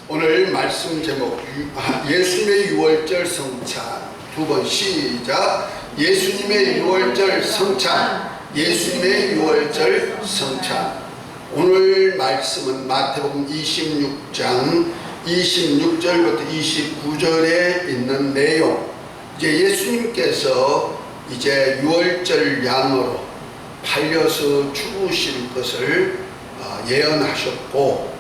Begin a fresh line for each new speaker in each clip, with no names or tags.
오늘 말씀 제목 예수님의 유월절 성찬. 두 번 시작. 예수님의 유월절 성찬. 예수님의 유월절 성찬. 오늘 말씀은 마태복음 26장 26절부터 29절에 있는 내용. 이제 예수님께서 이제 유월절 양으로 팔려서 죽으실 것을 예언하셨고,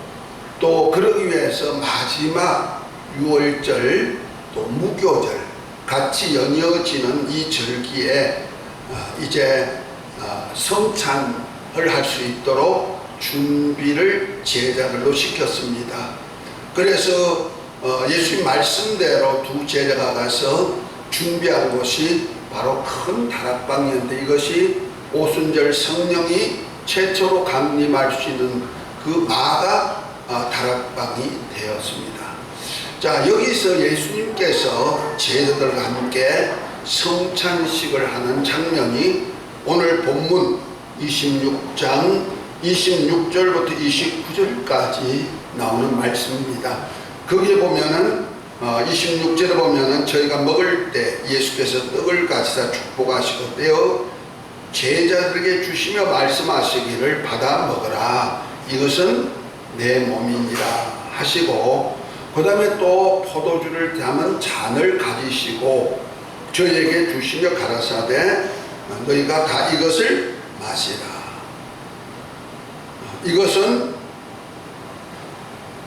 또 그러기 위해서 마지막 유월절 또 무교절 같이 연이어지는 이 절기에 이제 성찬을 할 수 있도록 준비를 제자들로 시켰습니다. 그래서 예수님 말씀대로 두 제자가 가서 준비한 곳이 바로 큰 다락방이었는데, 이것이 오순절 성령이 최초로 강림할 수 있는 그 마가 다락방이 되었습니다. 자, 여기서 예수님께서 제자들과 함께 성찬식을 하는 장면이 오늘 본문 26장 26절부터 29절까지 나오는 말씀입니다. 거기에 보면은 26절에 보면은 저희가 먹을 때 예수께서 떡을 가지사 축복하시고 떼어 제자들에게 주시며 말씀하시기를 받아 먹으라, 이것은 내 몸이니라 하시고, 그 다음에 또 포도주를 담은 잔을 가지시고 저희에게 주시며 가라사대 너희가 다 이것을 마시라, 이것은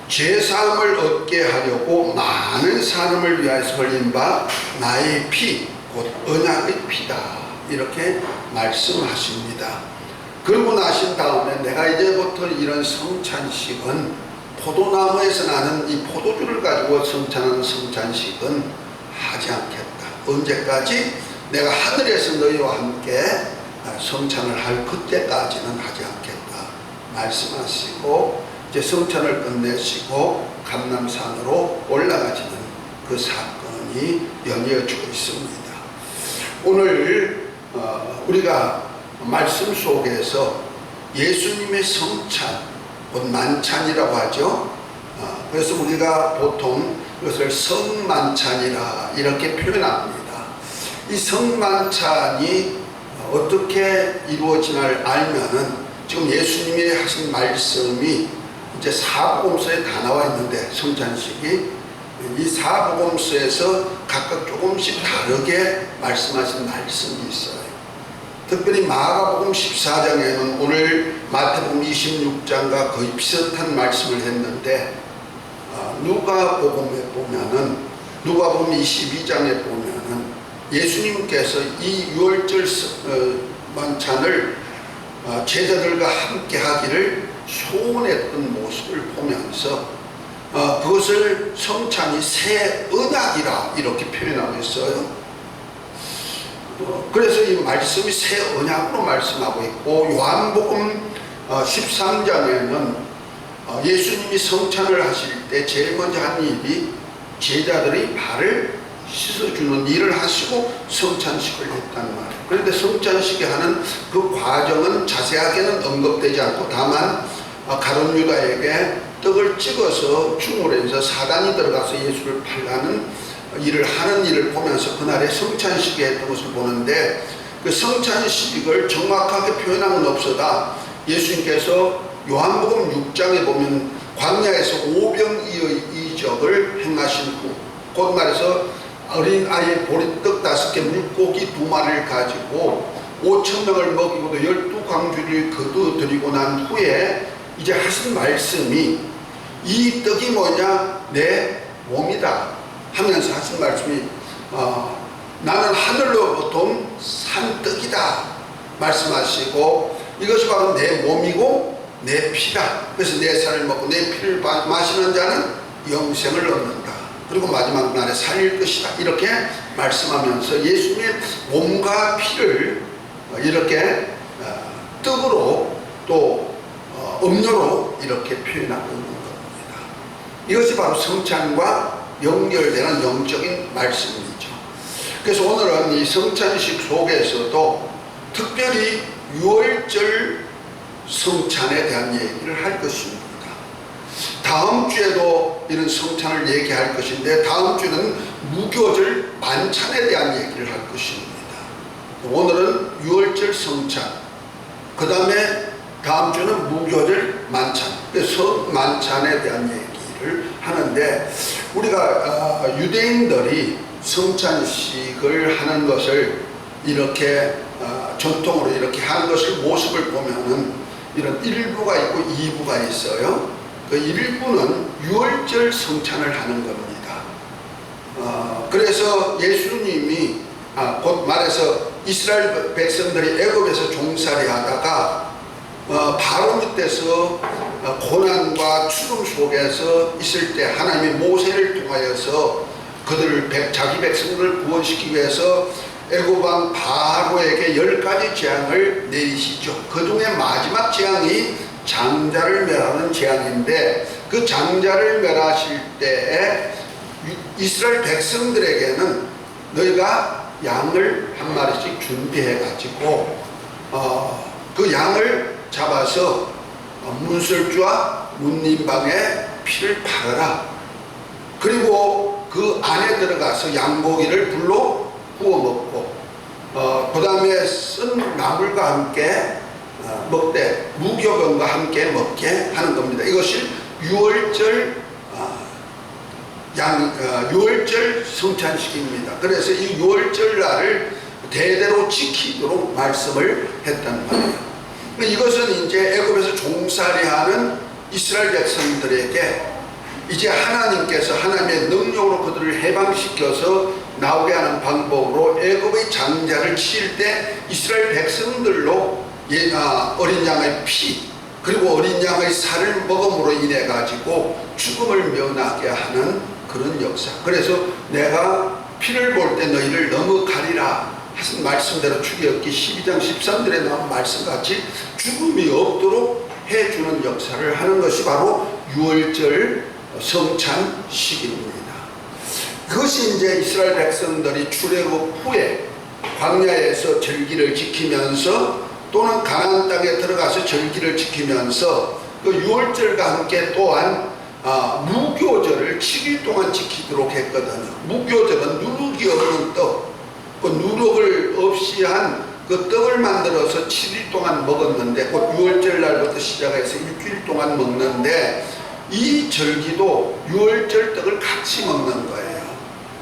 죄사함을 얻게 하려고 많은 사람을 위하여서 흘린 바 나의 피, 곧 언약의 피다, 이렇게 말씀하십니다. 그러고 나신 다음에 내가 이제부터 이런 성찬식은 포도나무에서 나는 이 포도주를 가지고 성찬하는 성찬식은 하지 않겠다. 언제까지? 내가 하늘에서 너희와 함께 성찬을 할 그때까지는 하지 않겠다 말씀하시고, 이제 성찬을 끝내시고 감람산으로 올라가시는 그 사건이 연이어지고 있습니다. 오늘 우리가 말씀 속에서 예수님의 성찬, 곧 만찬이라고 하죠. 그래서 우리가 보통 이것을 성만찬이라 이렇게 표현합니다. 이 성만찬이 어떻게 이루어지나를 알면은, 지금 예수님이 하신 말씀이 이제 사복음서에 다 나와 있는데, 성찬식이 이 사복음서에서 각각 조금씩 다르게 말씀하신 말씀이 있어요. 특별히 마가복음 14장에는 오늘 마태복음 26장과 거의 비슷한 말씀을 했는데, 누가복음에 보면은, 누가복음 22장에 보면은 예수님께서 이 유월절 만찬을 제자들과 함께 하기를 소원했던 모습을 보면서 그것을 성찬이 새 언약이라 이렇게 표현하고 있어요. 그래서 이 말씀이 새 언약으로 말씀하고 있고, 요한복음 13장에는 예수님이 성찬을 하실 때 제일 먼저 한 일이 제자들이 발을 씻어주는 일을 하시고 성찬식을 했단 말이에요. 그런데 성찬식에 하는 그 과정은 자세하게는 언급되지 않고, 다만 가룟 유다에게 떡을 찍어서 춤으로 해서 사단이 들어가서 예수를 팔라는 일을 하는 일을 보면서 그날의 성찬식에 했던 것을 보는데, 그 성찬식을 정확하게 표현한 건 없어다 예수님께서 요한복음 6장에 보면 광야에서 오병이의 이적을 행하신 후, 곧 말해서 어린 아이의 보리떡 5개 물고기 2마리를 가지고 5,000명을 먹이고도 12광주리를 거두드리고 난 후에 이제 하신 말씀이, 이 떡이 뭐냐? 내 몸이다 하면서 하신 말씀이 나는 하늘로부터 온 산떡이다 말씀하시고, 이것이 바로 내 몸이고 내 피다. 그래서 내 살을 먹고 내 피를 마시는 자는 영생을 얻는다. 그리고 마지막 날에 살릴 것이다, 이렇게 말씀하면서 예수님의 몸과 피를 이렇게 떡으로 또 음료로 이렇게 표현하고 있는 겁니다. 이것이 바로 성찬과 연결되는 영적인 말씀이죠. 그래서 오늘은 이 성찬식 속에서도 특별히 유월절 성찬에 대한 얘기를 할 것입니다. 다음 주에도 이런 성찬을 얘기할 것인데, 다음 주는 무교절 만찬에 대한 얘기를 할 것입니다. 오늘은 유월절 성찬, 그 다음에 다음 주는 무교절 만찬, 성만찬에 대한 얘기를 하는데, 우리가 유대인들이 성찬식을 하는 것을 이렇게 전통으로 이렇게 하는 것을 모습을 보면은 이런 1부가 있고 2부가 있어요. 그 1부는 유월절 성찬을 하는 겁니다. 그래서 예수님이 곧 말해서 이스라엘 백성들이 애굽에서 종살이 하다가 바로 밑에서 고난과 추름 속에서 있을 때 하나님이 모세를 통하여서 그들을 자기 백성들을 구원시키기 위해서 애굽 왕 바로에게 10가지 재앙을 내리시죠. 그 중에 마지막 재앙이 장자를 멸하는 재앙인데, 그 장자를 멸하실 때에 이스라엘 백성들에게는 너희가 양을 한 마리씩 준비해 가지고 그 양을 잡아서 문설주와 문림방에 피를 바르라. 그리고 그 안에 들어가서 양고기를 불로 구워 먹고 그 다음에 쓴 나물과 함께 먹되 무교병과 함께 먹게 하는 겁니다. 이것이 유월절 유월절 성찬식입니다. 그래서 이 유월절 날을 대대로 지키도록 말씀을 했단 말이에요. 이것은 이제 애굽에서 종살이하는 이스라엘 백성들에게 이제 하나님께서 하나님의 능력으로 그들을 해방시켜서 나오게 하는 방법으로 애굽의 장자를 치일 때 이스라엘 백성들로 어린 양의 피 그리고 어린 양의 살을 먹음으로 인해 가지고 죽음을 면하게 하는 그런 역사. 그래서 내가 피를 볼 때 너희를 넘어가리라 하신 말씀대로 출애굽기 12장 13절에 나온 말씀같이 죽음이 없도록 해주는 역사를 하는 것이 바로 유월절 성찬식입니다. 그것이 이제 이스라엘 백성들이 출애굽 후에 광야에서 절기를 지키면서 또는 가나안 땅에 들어가서 절기를 지키면서 그 유월절과 함께 또한 무교절을 7일 동안 지키도록 했거든요. 무교절은 누룩이 없는 떡, 그 누룩을 없이 한 그 떡을 만들어서 7일 동안 먹었는데, 곧 유월절 날부터 시작해서 일주일 동안 먹는데, 이 절기도 유월절 떡을 같이 먹는 거예요.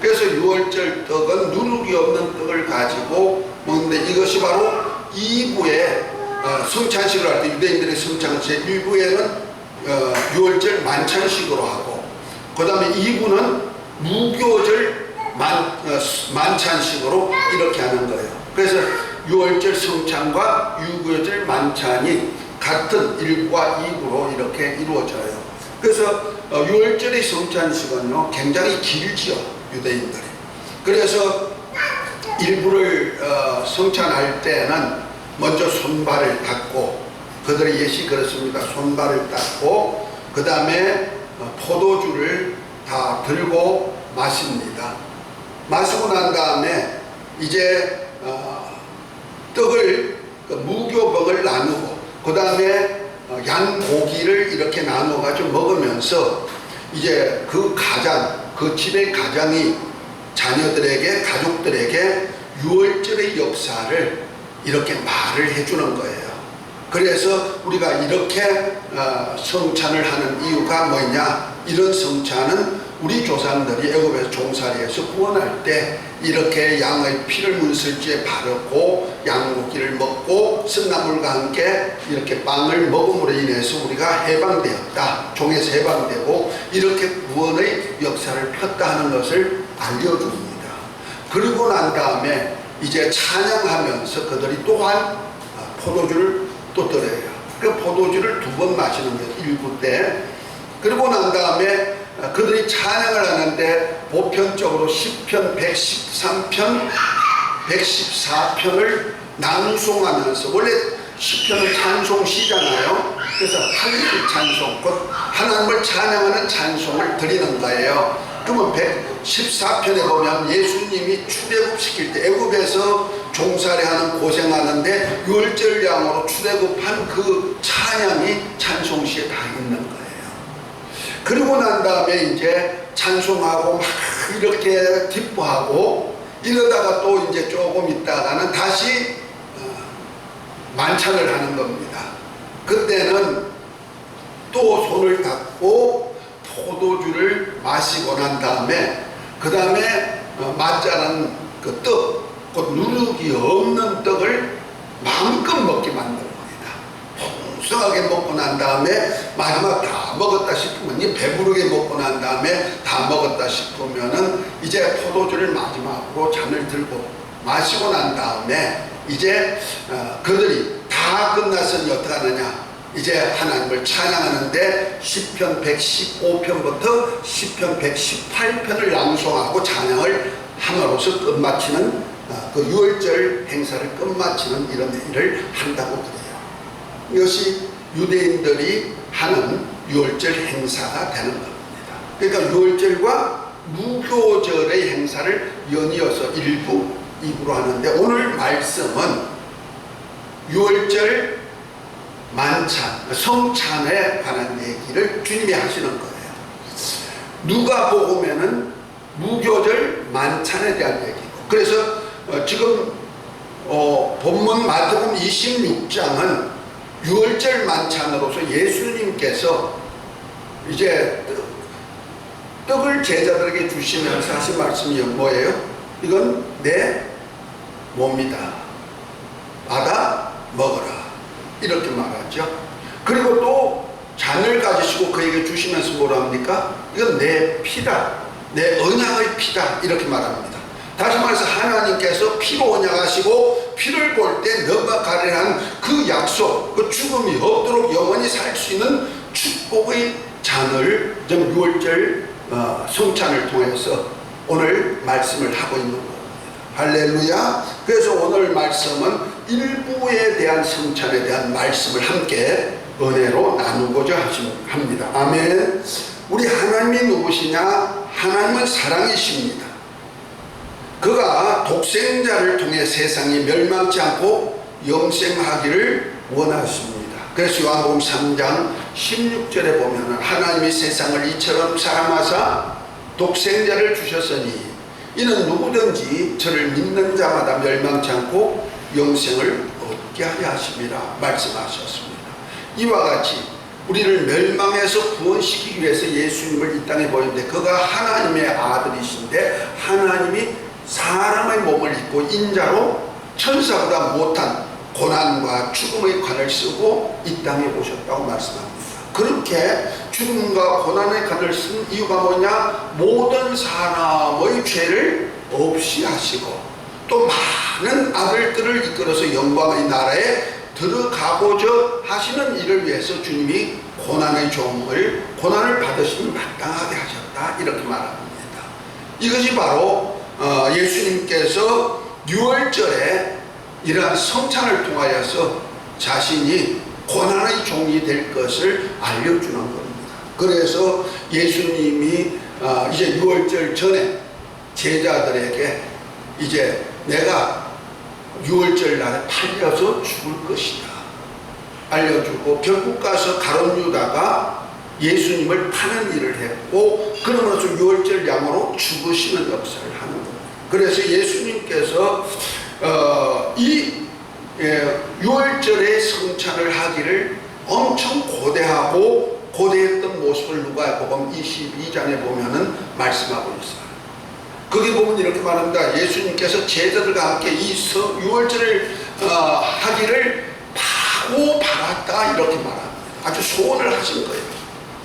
그래서 유월절 떡은 누룩이 없는 떡을 가지고 먹는데, 이것이 바로 2부에 성찬식을 할 때 유대인들의 성찬식 1부에는 유월절 만찬식으로 하고, 그 다음에 2부는 무교절 만찬식으로 이렇게 하는 거예요. 그래서 유월절 성찬과 유교절 만찬이 같은 1부와 2부로 이렇게 이루어져요. 그래서 유월절의 성찬식은요 굉장히 길지요, 유대인들이. 그래서 일부를 성찬할 때는 먼저 손발을 닦고, 그들의 예시 그렇습니다. 손발을 닦고 그 다음에 포도주를 다 들고 마십니다. 마시고 난 다음에 이제 떡을 무교병을 나누고 그 다음에 양고기를 이렇게 나눠 가지고 먹으면서 이제 그 가장, 그 집의 가장이 자녀들에게, 가족들에게 유월절의 역사를 이렇게 말을 해주는 거예요. 그래서 우리가 이렇게 성찬을 하는 이유가 뭐냐, 이런 성찬은 우리 조상들이 애굽에서 종살이에서 구원할 때 이렇게 양의 피를 문설주에 바르고 양고기를 먹고 쓴나물과 함께 이렇게 빵을 먹음으로 인해서 우리가 해방되었다, 종에서 해방되고 이렇게 구원의 역사를 폈다 하는 것을 알려줍니다. 그리고 난 다음에 이제 찬양하면서 그들이 또한 포도주를 또 드려요. 그 포도주를 2번 마시는 거예요, 1부 때. 그리고 난 다음에 그들이 찬양을 하는데 보편적으로 시편 113편, 114편을 낭송하면서, 원래 시편은 찬송시잖아요. 그래서 할렐 찬송, 곧 하나님을 찬양하는 찬송을 드리는 거예요. 그러면 114편에 보면 예수님이 출애굽시킬 때 애굽에서 종살이하는 고생하는데 유월절 양으로 출애굽한 그 찬양이 찬송시에 다 있는 거예요. 그리고 난 다음에 이제 찬송하고 막 이렇게 기뻐하고 이러다가 또 이제 조금 있다가는 다시 만찬을 하는 겁니다. 그때는 또 손을 닦고 포도주를 마시고 난 다음에 그 다음에 맛자는 그 떡, 곧 누룩이 없는 떡을 마음껏 먹게 만드는 겁니다. 풍성하게 먹고 난 다음에 마지막 다 먹었다 싶으면, 배부르게 먹고 난 다음에 다 먹었다 싶으면은 이제 포도주를 마지막으로 잔을 들고 마시고 난 다음에 이제 그들이 다 끝났으니 어떻게 하느냐, 이제 하나님을 찬양하는데 시편 115편부터 시편 118편을 낭송하고 찬양을 함으로써 끝마치는 그 유월절 행사를 끝마치는 이런 일을 한다고 그래요. 이것이 유대인들이 하는 유월절 행사가 되는 겁니다. 그러니까 유월절과 무교절의 행사를 연이어서 1부, 2부로 하는데, 오늘 말씀은 유월절 만찬, 성찬에 관한 얘기를 주님이 하시는 거예요. 누가복음에는 무교절 만찬에 대한 얘기고, 그래서 지금 본문 마태복음 26장은 유월절 만찬으로서 예수님께서 이제 떡을 제자들에게 주시면서 하신 말씀이 뭐예요? 이건 내 몸이다, 받아 먹어라, 이렇게 말하죠. 그리고 또 잔을 가지시고 그에게 주시면서 뭐라 합니까? 이건 내 피다, 내 언약의 피다, 이렇게 말합니다. 다시 말해서 하나님께서 피로 언약하시고 피를 볼 때 너가 가리란 그 약속, 그 죽음이 없도록 영원히 살 수 있는 축복의 잔을 좀 유월절 성찬을 통해서 오늘 말씀을 하고 있는 겁니다. 할렐루야. 그래서 오늘 말씀은 일부에 대한 성찬에 대한 말씀을 함께 은혜로 나누고자 합니다. 아멘. 우리 하나님이 누구시냐? 하나님은 사랑이십니다. 그가 독생자를 통해 세상이 멸망치 않고 영생하기를 원하십니다. 그래서 요한복음 3장 16절에 보면 하나님이 세상을 이처럼 사랑하사 독생자를 주셨으니 이는 누구든지 저를 믿는 자마다 멸망치 않고 영생을 얻게 하려 하심이라 말씀하셨습니다. 이와 같이 우리를 멸망에서 구원시키기 위해서 예수님을 이 땅에 보였는데, 그가 하나님의 아들이신데 하나님이 사람의 몸을 입고 인자로 천사보다 못한 고난과 죽음의 관을 쓰고 이 땅에 오셨다고 말씀합니다. 그렇게 죽음과 고난의 관을 쓴 이유가 뭐냐? 모든 사람의 죄를 없이 하시고 또 많은 아들들을 이끌어서 영광의 나라에 들어가고자 하시는 일을 위해서 주님이 고난을 받으시면 마땅하게 하셨다, 이렇게 말합니다. 이것이 바로 예수님께서 유월절에 이러한 성찬을 통하여서 자신이 고난의 종이 될 것을 알려주는 겁니다. 그래서 예수님이 이제 유월절 전에 제자들에게 이제 내가 유월절 날에 팔려서 죽을 것이다 알려주고, 결국 가서 가룟 유다가 예수님을 파는 일을 했고, 그러면서 유월절 양으로 죽으시는 역사를 하는 겁니다. 그래서 예수님께서 이 유월절에 성찬을 하기를 엄청 고대했던 모습을 누가복음 22장에 보면은 말씀하고 있어요. 거기 보면 이렇게 말합니다. 예수님께서 제자들과 함께 이 유월절을 하기를 바라고 바랐다, 이렇게 말합니다. 아주 소원을 하신 거예요.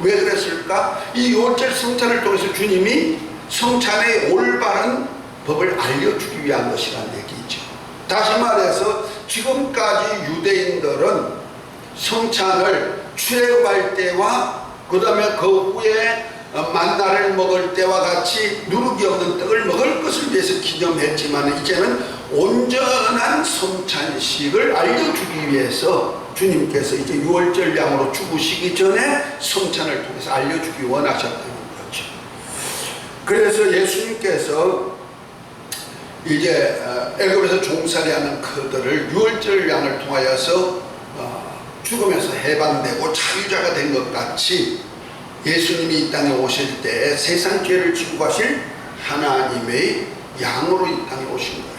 왜 그랬을까? 이 유월절 성찬을 통해서 주님이 성찬의 올바른 법을 알려주기 위한 것이라는 얘기죠. 다시 말해서 지금까지 유대인들은 성찬을 출애굽할 때와 그 다음에 그 후에 만나를 먹을 때와 같이 누룩이 없는 떡을 먹을 것을 위해서 기념했지만, 이제는 온전한 성찬식을 알려주기 위해서 주님께서 이제 유월절 양으로 죽으시기 전에 성찬을 통해서 알려주기 원하셨다는 거죠. 그래서 예수님께서 이제 애굽에서 종살이하는 그들을 유월절 양을 통하여서 죽음에서 해방되고 자유자가 된 것 같이 예수님이 이 땅에 오실 때 세상 죄를 지고 가실 하나님의 양으로 이 땅에 오신 거예요.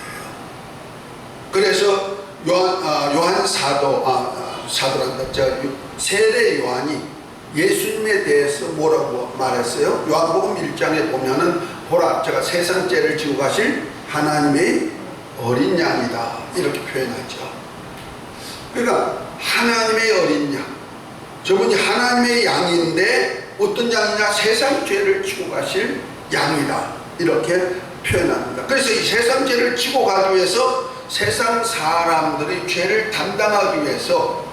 그래서 요한 사도란다. 세례 요한이 예수님에 대해서 뭐라고 말했어요? 요한복음 1장에 보면은 보라, 제가 세상 죄를 지고 가실 하나님의 어린 양이다, 이렇게 표현하죠. 그러니까 하나님의 어린 양, 저분이 하나님의 양인데 어떤 양이냐? 세상 죄를 지고 가실 양이다, 이렇게 표현합니다. 그래서 이 세상 죄를 지고 가기 위해서, 세상 사람들의 죄를 담당하기 위해서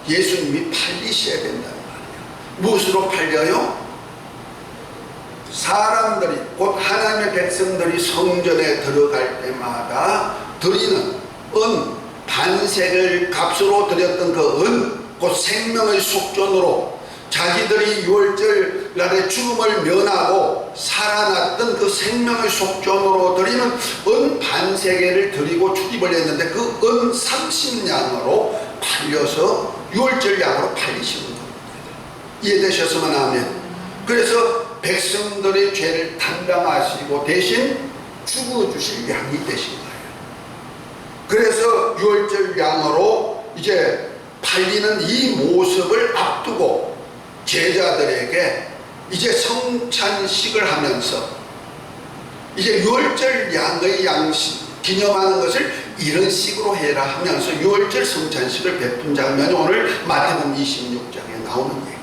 예수님이 팔리셔야 된다는 말이에요. 무엇으로 팔려요? 사람들이, 곧 하나님의 백성들이 성전에 들어갈 때마다 드리는 은, 반세를 값으로 드렸던 그 은, 곧 생명의 속전으로 자기들이 유월절 날에 죽음을 면하고 살아났던 그 생명의 속전으로 드리는 은 반세계를 드리고 출입을 했는데, 그 은 30냥으로 팔려서 유월절 양으로 팔리시는 겁니다. 이해되셨으면 아멘. 그래서 백성들의 죄를 담당하시고 대신 죽어주실 양이 되신 거예요. 그래서 유월절 양으로 이제 팔리는 이 모습을 앞두고 제자들에게 이제 성찬식을 하면서 이제 유월절 양의 양식 기념하는 것을 이런 식으로 해라 하면서 유월절 성찬식을 베푼 장면이 오늘 마태복음 26장에 나오는 얘기거든.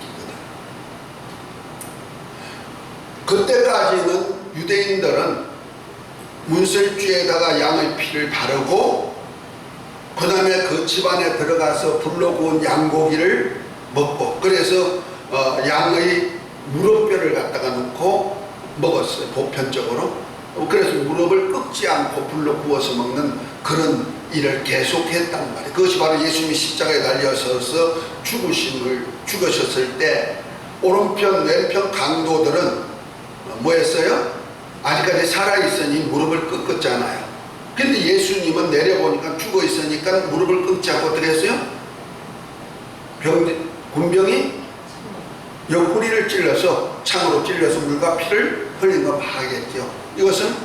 그때까지는 유대인들은 문설주에다가 양의 피를 바르고 그 다음에 그 집안에 들어가서 불러 구운 양고기를 먹고, 그래서 양의 무릎뼈를 갖다가 넣고 먹었어요, 보편적으로. 그래서 무릎을 꺾지 않고 불러 구워서 먹는 그런 일을 계속했단 말이에요. 그것이 바로 예수님이 십자가에 달려서서 죽으셨을 때 오른편 왼편 강도들은 뭐 했어요? 아직까지 살아있으니 무릎을 꺾었잖아요. 근데 예수님은 내려보니까 죽어있으니까 무릎을 꺾지 않고 어떻게 했어요? 군병이 옆구리를 찔러서, 창으로 찔러서 물과 피를 흘린 거 봐야겠죠. 이것은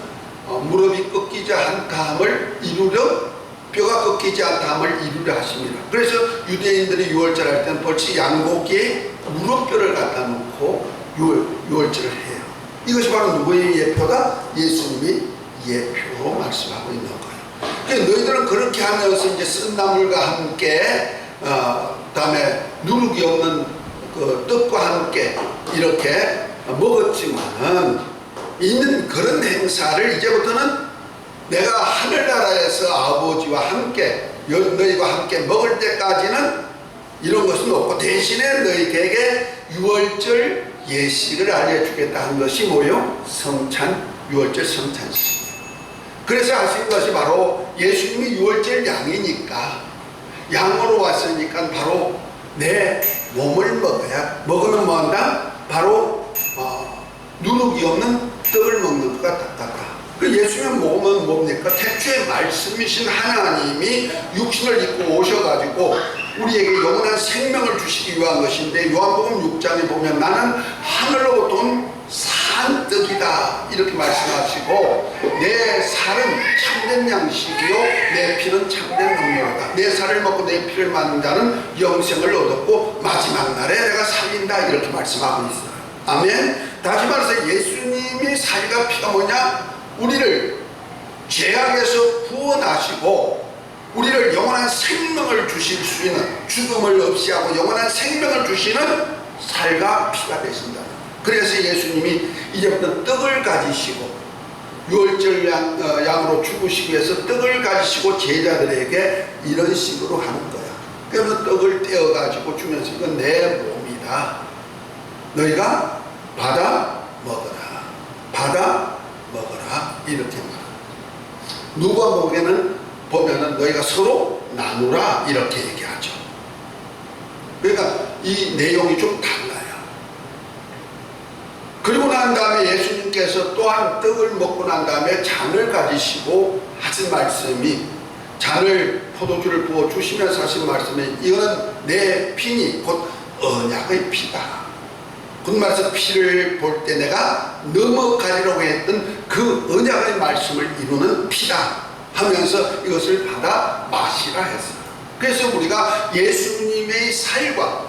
무릎이 꺾이지 않다함을 이루려, 뼈가 꺾이지 않다함을 이루려 하십니다. 그래서 유대인들이 유월절 할 때는 벌써 양고기에 무릎뼈를 갖다 놓고 유월절을 해요. 이것이 바로 누구의 예표다? 예수님이 예표로 말씀하고 있는 거예요. 그러니까 너희들은 그렇게 하면서 이제 쓴나물과 함께 다음에 누룩이 없는 그 떡과 함께 이렇게 먹었지만은, 있는 그런 행사를 이제부터는 내가 하늘나라에서 아버지와 함께 너희와 함께 먹을 때까지는 이런 것은 없고, 대신에 너희에게 유월절 예식을 알려주겠다 한 것이 뭐요? 유월절 성찬식이에요. 그래서 하신 것이 바로 예수님이 유월절 양이니까, 양으로 왔으니까 바로 내 몸을 먹으면 뭐한다? 바로 누룩이 없는 떡을 먹는 것과 같다. 그 예수님의 몸은 뭡니까? 태초의 말씀이신 하나님이 육신을 입고 오셔가지고 우리에게 영원한 생명을 주시기 위한 것인데, 요한복음 6장에 보면 나는 하늘로부터 온 산 떡이다, 이렇게 말씀하시고, 내 살은 참된 양식이요 내 피는 참된 음료다. 내 살을 먹고 내 피를 맞는 자는 영생을 얻었고 마지막 날에 내가 살린다, 이렇게 말씀하고 있어요. 아멘. 다시 말해서 예수님이 살과 피가 뭐냐? 우리를 죄악에서 구원하시고 우리를 영원한 생명을 주실 수 있는, 죽음을 없이 하고 영원한 생명을 주시는 살과 피가 되신다. 그래서 예수님이 이제부터 떡을 가지시고 유월절 양으로 죽으시기 위해서 떡을 가지시고 제자들에게 이런 식으로 하는 거야. 그러면 떡을 떼어 가지고 주면서 이건 내 몸이다, 너희가 받아 먹어라, 받아 먹어라, 이렇게 말합니다. 누가복음에는 보면은 너희가 서로 나누라, 이렇게 얘기하죠. 그러니까 이 내용이 좀 달라요. 그리고 난 다음에 예수님께서 또한 떡을 먹고 난 다음에 잔을 가지시고 하신 말씀이, 잔을 포도주를 부어 주시면서 하신 말씀이, 이거는 내 피니 곧 언약의 피다. 곧 말해서 피를 볼 때 내가 넘어가리라고 했던 그 언약의 말씀을 이루는 피다 하면서 이것을 받아 마시라 했어요. 그래서 우리가 예수님의 살과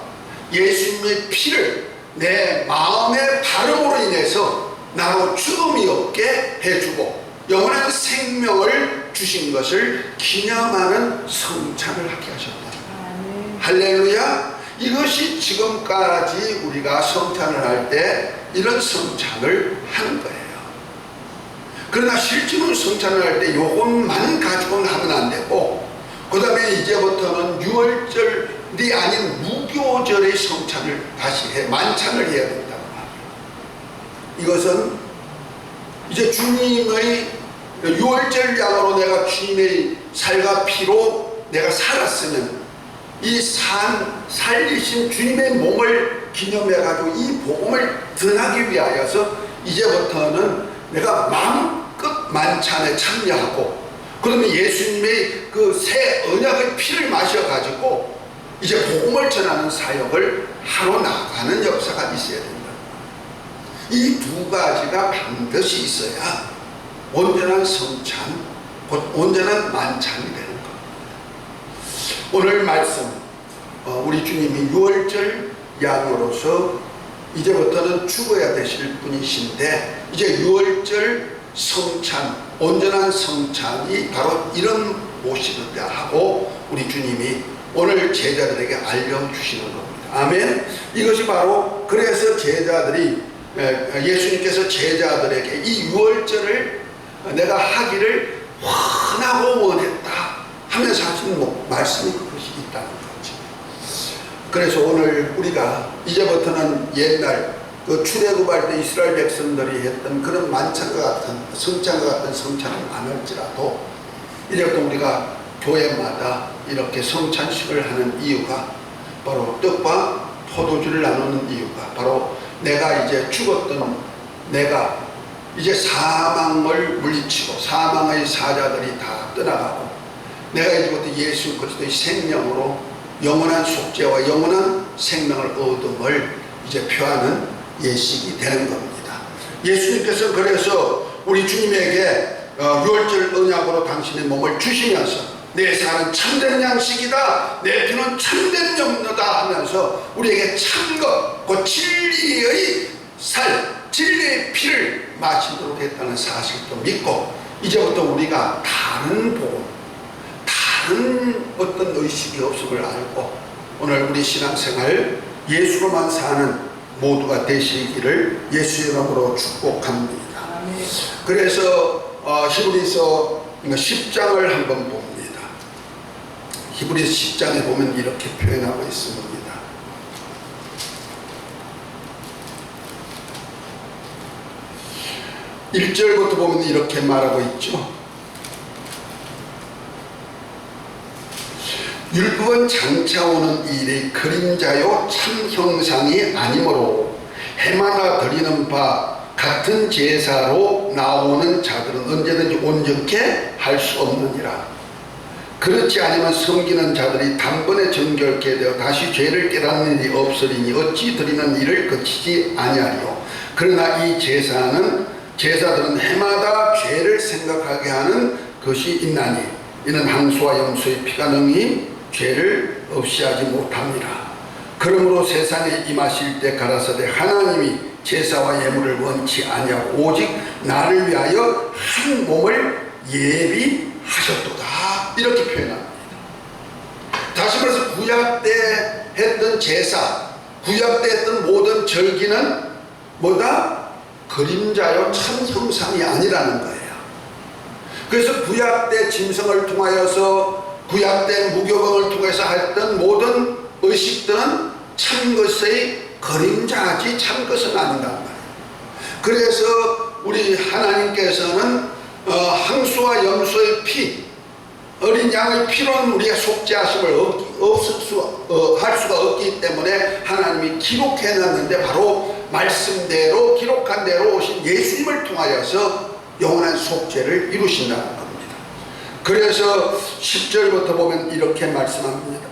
예수님의 피를 내 마음의 발음으로 인해서 나로 죽음이 없게 해주고 영원한 생명을 주신 것을 기념하는 성찬을 하게 하셨다. 할렐루야. 이것이 지금까지 우리가 성찬을 할 때 이런 성찬을 하는 거예요. 그러나 실제로 성찬을 할 때 요것만 가지고는 하면 안 되고, 그 다음에 이제부터는 유월절이 아닌 무교절의 성찬을 다시 만찬을 해야 된다고 말이에요. 이것은 이제 주님의 유월절 양으로 내가 주님의 살과 피로 내가 살았으면 이 살리신 주님의 몸을 기념해가지고 이 복음을 드러나기 위하여서 이제부터는 내가 마음껏 만찬에 참여하고, 그러면 예수님의 그 새 언약의 피를 마셔가지고 이제 복음을 전하는 사역을 하러 나가는 역사가 있어야 된다. 이 두 가지가 반드시 있어야 온전한 성찬, 곧 온전한 만찬이 되는 것. 오늘 말씀, 우리 주님이 유월절 양으로서 이제부터는 죽어야 되실 분이신데, 이제 유월절 성찬, 온전한 성찬이 바로 이런 모시다 하고 우리 주님이 오늘 제자들에게 알려주시는 겁니다. 아멘. 이것이 바로 그래서 제자들이 예수님께서 제자들에게 이 유월절을 내가 하기를 원하고 원했다 하면서 하신 말씀이 그것이 있다는 거죠. 그래서 오늘 우리가 이제부터는 옛날 그 출애굽할 때 이스라엘 백성들이 했던 그런 만찬과 같은 성찬과 같은 성찬을 안 할지라도 이제부터 우리가 교회마다 이렇게 성찬식을 하는 이유가 바로 떡과 포도주를 나누는 이유가 바로 내가 이제 죽었던 내가 이제 사망을 물리치고 사망의 사자들이 다 떠나가고 내가 이제부터 예수 그리스도의 생명으로 영원한 속죄와 영원한 생명을 얻음을 이제 표하는 예식이 되는 겁니다. 예수님께서 그래서 우리 주님에게 유월절 언약으로 당신의 몸을 주시면서 내 살은 참된 양식이다, 내 피는 참된 염료다 하면서 우리에게 참것, 그 진리의 살, 진리의 피를 마시도록 했다는 사실도 믿고, 이제부터 우리가 다른 복음, 다른 어떤 의식이 없음을 알고 오늘 우리 신앙생활 예수로만 사는 모두가 되시기를 예수의 이름으로 축복합니다. 그래서 히브리서 10장을 한번 봅니다. 히브리서 10장에 보면 이렇게 표현하고 있습니다. 1절부터 보면 이렇게 말하고 있죠. 율법은 장차 오는 일의 그림자요 참 형상이 아니므로 해마다 드리는 바 같은 제사로 나오는 자들은 언제든지 온전케 할 수 없느니라. 그렇지 않으면 섬기는 자들이 단번에 정결케 되어 다시 죄를 깨닫는 일이 없으리니 어찌 드리는 일을 그치지 아니하리요. 그러나 이 제사들은 해마다 죄를 생각하게 하는 것이 있나니 이는 항소와 염소의 피가 능히 죄를 없이 하지 못합니다. 그러므로 세상에 임하실 때 가라사대 하나님이 제사와 예물을 원치 아니하고 오직 나를 위하여 한 몸을 예비하셨도다, 이렇게 표현합니다. 다시 말해서 구약 때 했던 제사, 구약 때 했던 모든 절기는 뭐다? 그림자요 참 형상이 아니라는 거예요. 그래서 구약 때 짐승을 통하여서 구약 때 무교병을 통해서 했던 모든 의식들은 참 것의 그림자지 참 것은 아니란 말이에요. 그래서 우리 하나님께서는 항소와 염소의 피, 어린 양의 피로는 우리가 속죄하심을 할 수가 없기 때문에 하나님이 기록해놨는데 바로 말씀대로 기록한 대로 오신 예수님을 통하여서 영원한 속죄를 이루신다는 겁니다. 그래서 10절부터 보면 이렇게 말씀합니다.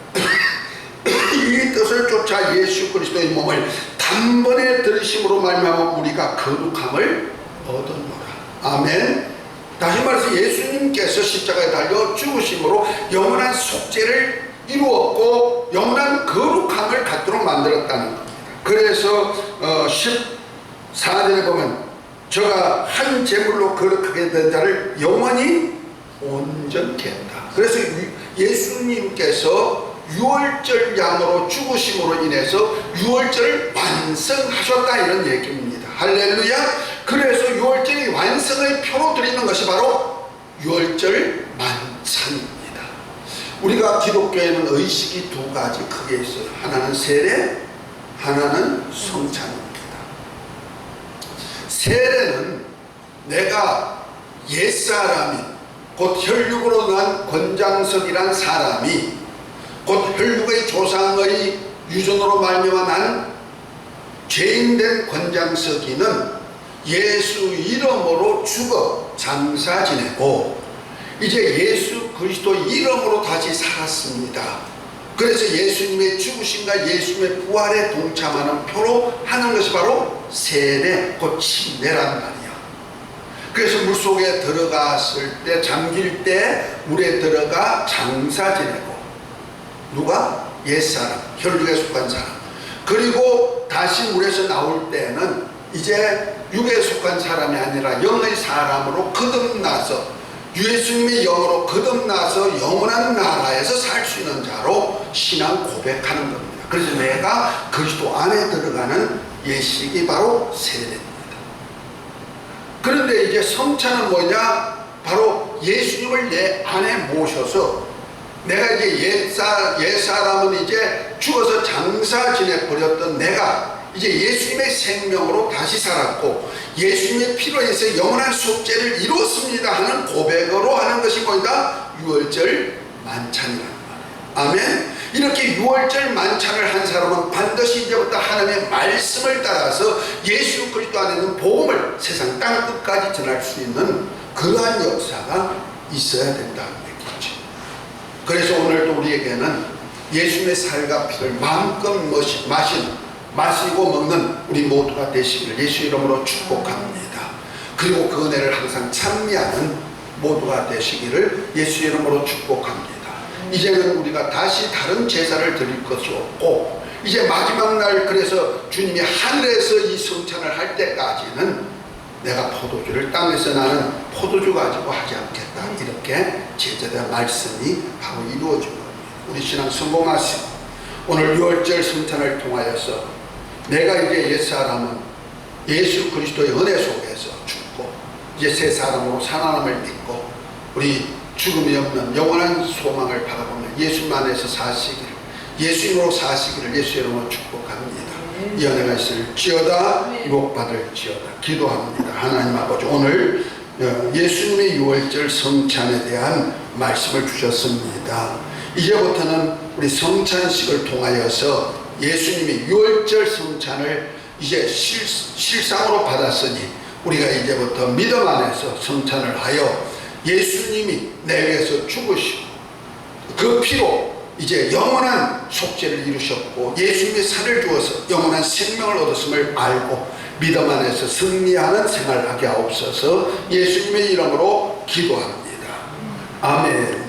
이 뜻을 쫓아 예수 그리스도의 몸을 다 단번에 들으심으로 말미암아 우리가 거룩함을 얻었노라. 아멘. 다시 말해서 예수님께서 십자가에 달려 죽으심으로 영원한 속죄를 이루었고 영원한 거룩함을 갖도록 만들었다는 겁니다. 그래서 14절에 보면 저가 한 제물로 거룩하게 된 자를 영원히 온전케 했다. 그래서 예수님께서 유월절 양으로 죽으심으로 인해서 유월절을 완성하셨다 이런 얘기입니다. 할렐루야. 그래서 유월절이 완성의 표로 드리는 것이 바로 유월절 만찬입니다. 우리가 기독교에는 의식이 두 가지 크게 있어요. 하나는 세례, 하나는 성찬입니다. 세례는 내가 옛사람이 곧 혈육으로 난 권장석이란 사람이 곧 혈육의 조상의 유전으로 말미암아 난 죄인된 권장석이는 예수 이름으로 죽어 장사 지내고 이제 예수 그리스도 이름으로 다시 살았습니다. 그래서 예수님의 죽으심과 예수님의 부활에 동참하는 표로 하는 것이 바로 세례, 곧 침례란 말이야. 그래서 물속에 들어갔을 때, 잠길 때 물에 들어가 장사 지내고 누가? 옛사람, 혈육에 속한 사람. 그리고 다시 물에서 나올 때는 이제 육에 속한 사람이 아니라 영의 사람으로 거듭나서 예수님의 영으로 거듭나서 영원한 나라에서 살 수 있는 자로 신앙 고백하는 겁니다. 그래서 내가 그리스도 안에 들어가는 예식이 바로 세례입니다. 그런데 이제 성찬은 뭐냐? 바로 예수님을 내 안에 모셔서 내가 이제 옛사람은 이제 죽어서 장사 지내버렸던 내가 이제 예수님의 생명으로 다시 살았고 예수님의 피로 해서 영원한 속죄를 이루었습니다 하는 고백으로 하는 것이 뭐다? 유월절 만찬이라는 말이에요. 아멘. 이렇게 유월절 만찬을 한 사람은 반드시 이제부터 하나님의 말씀을 따라서 예수 그리스도 안에 있는 복음을 세상 땅 끝까지 전할 수 있는 그러한 역사가 있어야 된다는 얘기죠. 그래서 오늘도 우리에게는 예수님의 살과 피를 마음껏 마시고 먹는 우리 모두가 되시기를 예수 이름으로 축복합니다. 그리고 그 은혜를 항상 찬미하는 모두가 되시기를 예수 이름으로 축복합니다. 이제는 우리가 다시 다른 제사를 드릴 것이 없고 이제 마지막 날 그래서 주님이 하늘에서 이 성찬을 할 때까지는 내가 포도주를 땅에서 나는 포도주 가지고 하지 않겠다 이렇게 제자들의 말씀이 바로 이루어진 겁니다. 우리 신앙 성공하시고 오늘 유월절 성찬을 통하여서 내가 이제 옛사람은 예수 그리스도의 은혜 속에서 죽고 이제 새 사람으로 살아남을 믿고 우리 죽음이 없는 영원한 소망을 바라보며 예수님 안에서 사시기를 예수님으로 사시기를 예수 이름으로 축복합니다. 이 은혜가 있을지어다 복받을지어다 기도합니다. 하나님 아버지 오늘 예수님의 유월절 성찬에 대한 말씀을 주셨습니다. 이제부터는 우리 성찬식을 통하여서 예수님이 유월절 성찬을 이제 실상으로 받았으니 우리가 이제부터 믿음 안에서 성찬을 하여 예수님이 내 위해서 죽으시고 그 피로 이제 영원한 속죄를 이루셨고 예수님의 살을 주어서 영원한 생명을 얻었음을 알고 믿음 안에서 승리하는 생활을 하게 하옵소서. 예수님의 이름으로 기도합니다. 아멘.